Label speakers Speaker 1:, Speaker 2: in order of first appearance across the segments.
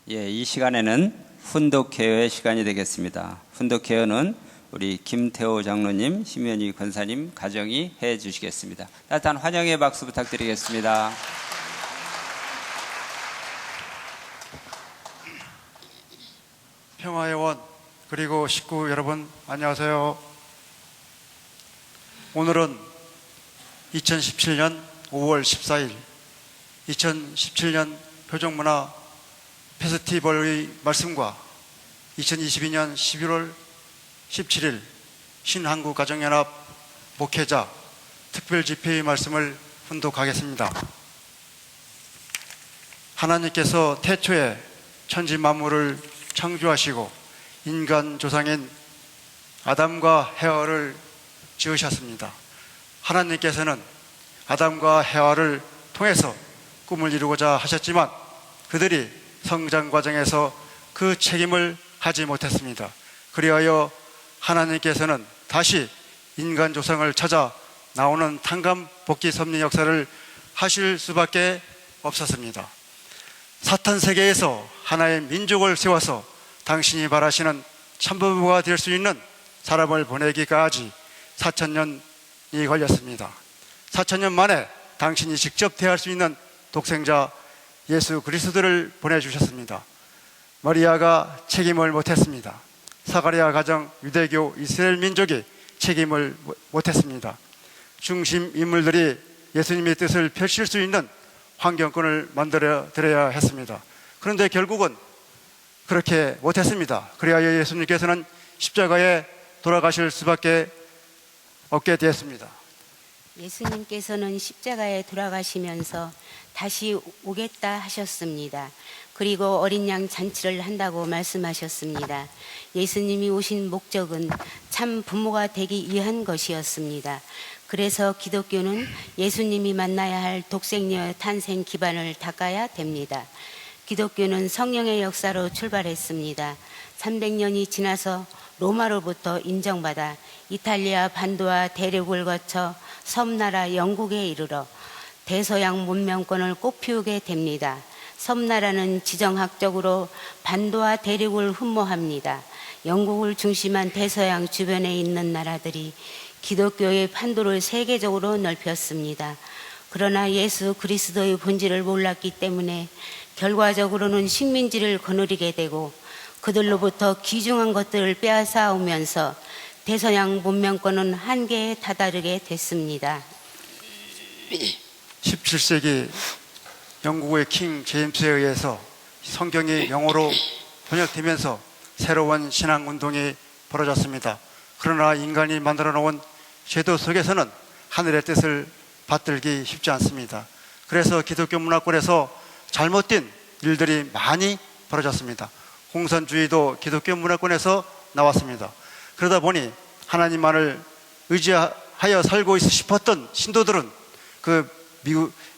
Speaker 1: 예, 이 시간에는 훈독케어의 시간이 되겠습니다. 훈독케어는 우리 김태호 장로님, 심현희 권사님 가정이 해 주시겠습니다. 따뜻한 환영의 박수 부탁드리겠습니다.
Speaker 2: 평화의 원 그리고 식구 여러분 안녕하세요. 오늘은 2017년 5월 14일 2017년 표정문화 페스티벌의 말씀과 2022년 11월 17일 신한국가정연합 목회자 특별집회의 말씀을 훈독하겠습니다. 하나님께서 태초에 천지 만물을 창조하시고 인간 조상인 아담과 헤와를 지으셨습니다. 하나님께서는 아담과 헤와를 통해서 꿈을 이루고자 하셨지만 그들이 성장 과정에서 그 책임을 하지 못했습니다. 그리하여 하나님께서는 다시 인간 조상을 찾아 나오는 탄감 복귀 섭리 역사를 하실 수밖에 없었습니다. 사탄 세계에서 하나의 민족을 세워서 당신이 바라시는 참부모가 될 수 있는 사람을 보내기까지 4,000년이 걸렸습니다. 4,000년 만에 당신이 직접 대할 수 있는 독생자 예수 그리스도를 보내주셨습니다. 마리아가 책임을 못했습니다. 사가랴 가정, 유대교, 이스라엘 민족이 책임을 못했습니다. 중심 인물들이 예수님의 뜻을 펼칠 수 있는 환경권을 만들어 드려야 했습니다. 그런데 결국은 그렇게 못했습니다. 그래야 예수님께서는 십자가에 돌아가실 수밖에 없게 되었습니다.
Speaker 3: 예수님께서는 십자가에 돌아가시면서 다시 오겠다 하셨습니다. 그리고 어린 양 잔치를 한다고 말씀하셨습니다. 예수님이 오신 목적은 참 부모가 되기 위한 것이었습니다. 그래서 기독교는 예수님이 만나야 할 독생녀의 탄생 기반을 닦아야 됩니다. 기독교는 성령의 역사로 출발했습니다. 300년이 지나서 로마로부터 인정받아 이탈리아 반도와 대륙을 거쳐 섬나라 영국에 이르러 대서양 문명권을 꽃피우게 됩니다. 섬나라는 지정학적으로 반도와 대륙을 흠모합니다. 영국을 중심한 대서양 주변에 있는 나라들이 기독교의 판도를 세계적으로 넓혔습니다. 그러나 예수 그리스도의 본질을 몰랐기 때문에 결과적으로는 식민지를 거느리게 되고 그들로부터 귀중한 것들을 빼앗아오면서 대서양 문명권은 한계에 다다르게 됐습니다.
Speaker 2: 17세기 영국의 킹 제임스에 의해서 성경이 영어로 번역되면서 새로운 신앙운동이 벌어졌습니다. 그러나 인간이 만들어 놓은 제도 속에서는 하늘의 뜻을 받들기 쉽지 않습니다. 그래서 기독교 문화권에서 잘못된 일들이 많이 벌어졌습니다. 공산주의도 기독교 문화권에서 나왔습니다. 그러다 보니 하나님만을 의지하여 살고 싶었던 신도들은 그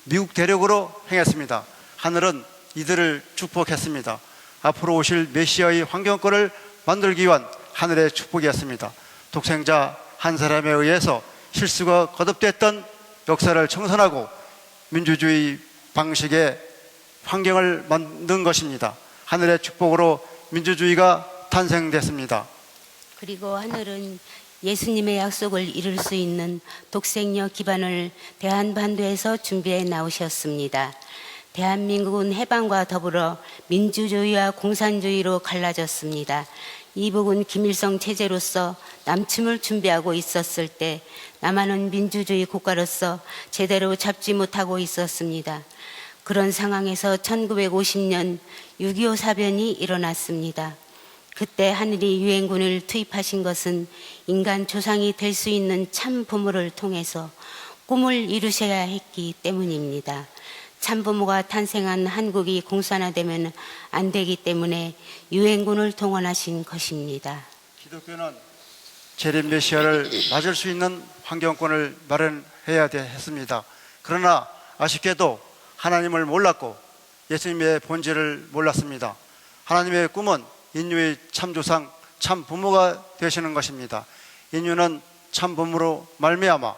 Speaker 2: 미국 대륙으로 행했습니다. 하늘은 이들을 축복했습니다. 앞으로 오실 메시아의 환경권을 만들기 위한 하늘의 축복이었습니다. 독생자 한 사람에 의해서 실수가 거듭됐던 역사를 청산하고 민주주의 방식의 환경을 만든 것입니다. 하늘의 축복으로 민주주의가 탄생됐습니다.
Speaker 3: 그리고 하늘은 예수님의 약속을 이룰 수 있는 독생녀 기반을 대한반도에서 준비해 나오셨습니다. 대한민국은 해방과 더불어 민주주의와 공산주의로 갈라졌습니다. 이북은 김일성 체제로서 남침을 준비하고 있었을 때 남한은 민주주의 국가로서 제대로 잡지 못하고 있었습니다. 그런 상황에서 1950년 6.25 사변이 일어났습니다. 그때 하늘이 유엔군을 투입하신 것은 인간 조상이 될 수 있는 참 부모를 통해서 꿈을 이루셔야 했기 때문입니다. 참 부모가 탄생한 한국이 공산화되면 안 되기 때문에 유엔군을 동원하신 것입니다.
Speaker 2: 기독교는 재림 메시아를 맞을 수 있는 환경권을 마련해야 했습니다. 그러나 아쉽게도 하나님을 몰랐고 예수님의 본질을 몰랐습니다. 하나님의 꿈은 인류의 참조상, 참 부모가 되시는 것입니다. 인류는 참 부모로 말미암아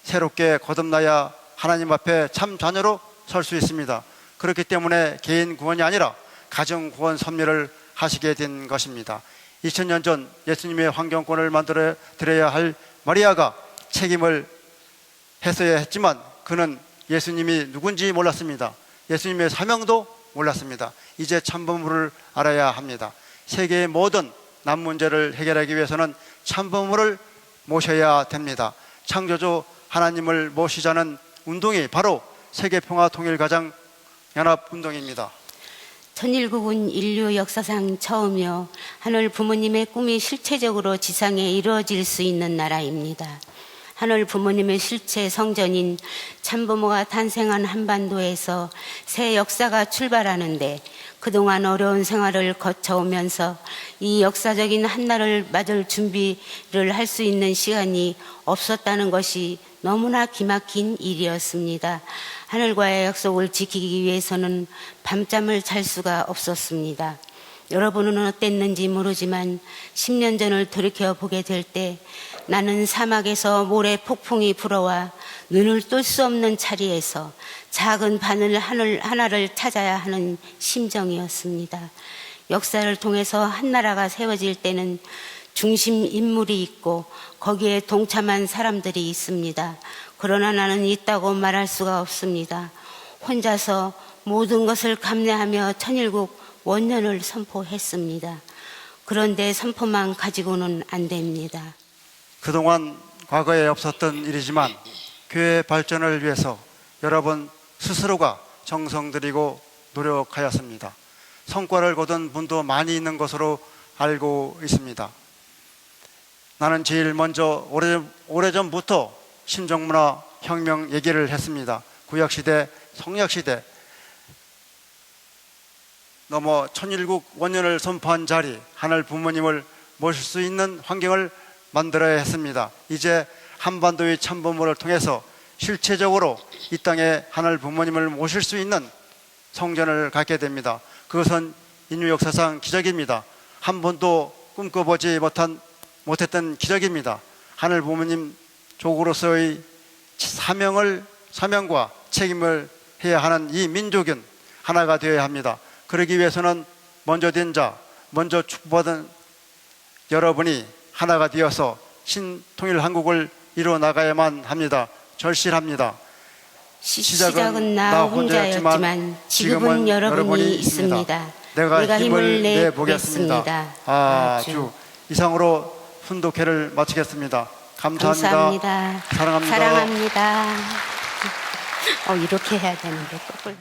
Speaker 2: 새롭게 거듭나야 하나님 앞에 참 자녀로 설 수 있습니다. 그렇기 때문에 개인 구원이 아니라 가정 구원 섭리를 하시게 된 것입니다. 2000년 전 예수님의 환경권을 만들어 드려야 할 마리아가 책임을 했어야 했지만 그는 예수님이 누군지 몰랐습니다. 예수님의 사명도 몰랐습니다. 이제 참부모를 알아야 합니다. 세계의 모든 남 문제를 해결하기 위해서는 참부모를 모셔야 됩니다. 창조주 하나님을 모시자는 운동이 바로 세계평화통일가정연합운동입니다.
Speaker 3: 천일국은 인류 역사상 처음이요 하늘 부모님의 꿈이 실체적으로 지상에 이루어질 수 있는 나라입니다. 하늘 부모님의 실체 성전인 참부모가 탄생한 한반도에서 새 역사가 출발하는데 그동안 어려운 생활을 거쳐오면서 이 역사적인 한날을 맞을 준비를 할 수 있는 시간이 없었다는 것이 너무나 기막힌 일이었습니다. 하늘과의 약속을 지키기 위해서는 밤잠을 잘 수가 없었습니다. 여러분은 어땠는지 모르지만 10년 전을 돌이켜보게 될 때 나는 사막에서 모래 폭풍이 불어와 눈을 뜰 수 없는 자리에서 작은 바늘 하나를 찾아야 하는 심정이었습니다. 역사를 통해서 한 나라가 세워질 때는 중심 인물이 있고 거기에 동참한 사람들이 있습니다. 그러나 나는 있다고 말할 수가 없습니다. 혼자서 모든 것을 감내하며 천일국 원년을 선포했습니다. 그런데 선포만 가지고는 안 됩니다.
Speaker 2: 그동안 과거에 없었던 일이지만 교회 발전을 위해서 여러분 스스로가 정성 들이고 노력하였습니다. 성과를 거둔 분도 많이 있는 것으로 알고 있습니다. 나는 제일 먼저 오래전부터 신정문화 혁명 얘기를 했습니다. 구약시대, 성약시대 넘어 천일국 원년을 선포한 자리, 하늘 부모님을 모실 수 있는 환경을 만들어야 했습니다. 이제 한반도의 참부모를 통해서 실체적으로 이 땅에 하늘 부모님을 모실 수 있는 성전을 갖게 됩니다. 그것은 인류 역사상 기적입니다. 한 번도 꿈꿔보지 못했던 기적입니다. 하늘 부모님 족으로서의 사명과 책임을 해야 하는 이 민족은 하나가 되어야 합니다. 그러기 위해서는 먼저 된 자, 먼저 축복받은 여러분이 하나가 되어서 신통일 한국을 이루어 나가야만 합니다. 절실합니다.
Speaker 3: 시작은 나 혼자였지만 지금은 여러분이 있습니다.
Speaker 2: 내가 힘을 내보겠습니다. 아주 이상으로 훈독회를 마치겠습니다. 감사합니다. 사랑합니다.
Speaker 3: 사랑합니다. 이렇게 해야 되는데 거꾸로.